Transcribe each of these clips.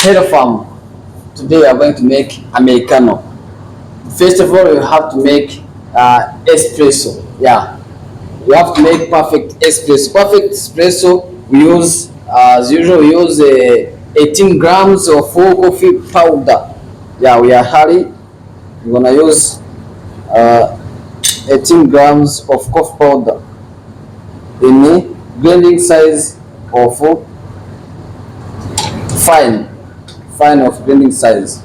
Hello fam, today we are going to make Americano. First of all, you have to make espresso. Yeah, you have to make perfect espresso. Perfect espresso, we use, as usual, we use 18 grams of full coffee powder. Yeah, we are hurry. We're gonna use uh, 18 grams of coffee powder in a blending size of fine, fine of blending size.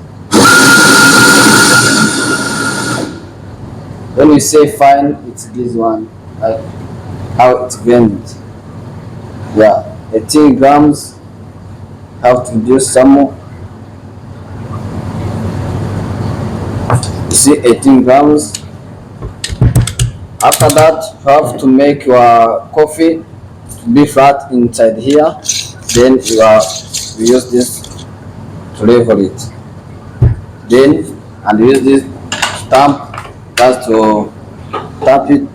When we say fine, it's this one, like how it's blended. Yeah, 18 grams. Have to reduce some more. You see, 18 grams. After that, you have to make your coffee to be flat inside here. Then we use this to level it. Then and use this stamp just to tap it.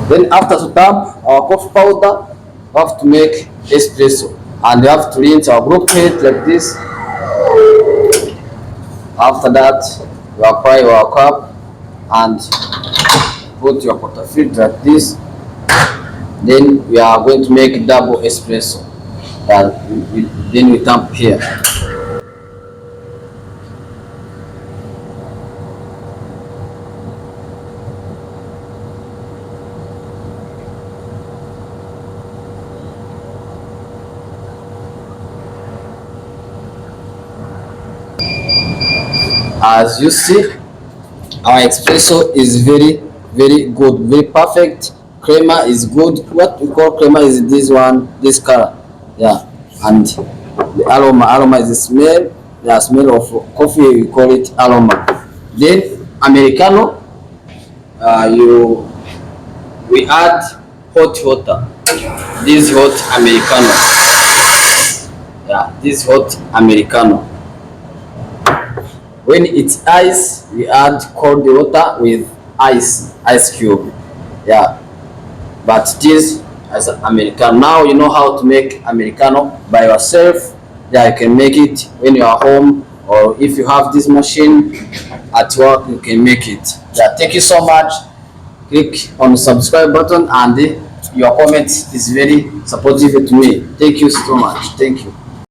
Then after to tap our coffee powder, we have to make espresso, and we have to rinse our group plate like this. After that, you apply your cup and put your portafilter like this. Then we are going to make double espresso. Then we tap here. As you see, our espresso is very good, very perfect. Crema is good. What we call crema is this one, this color. Yeah, and the aroma is the smell. The smell of coffee, we call it aroma. Then Americano, we add hot water. This hot Americano. Yeah, this hot Americano. When it's ice, we add cold water with ice cube. Yeah, but this as an Americano. Now you know how to make Americano by yourself. Yeah, you can make it when you are home, or if you have this machine at work, you can make it. Yeah, thank you so much. Click on the subscribe button, and your comment is very supportive to me. Thank you so much. Thank you.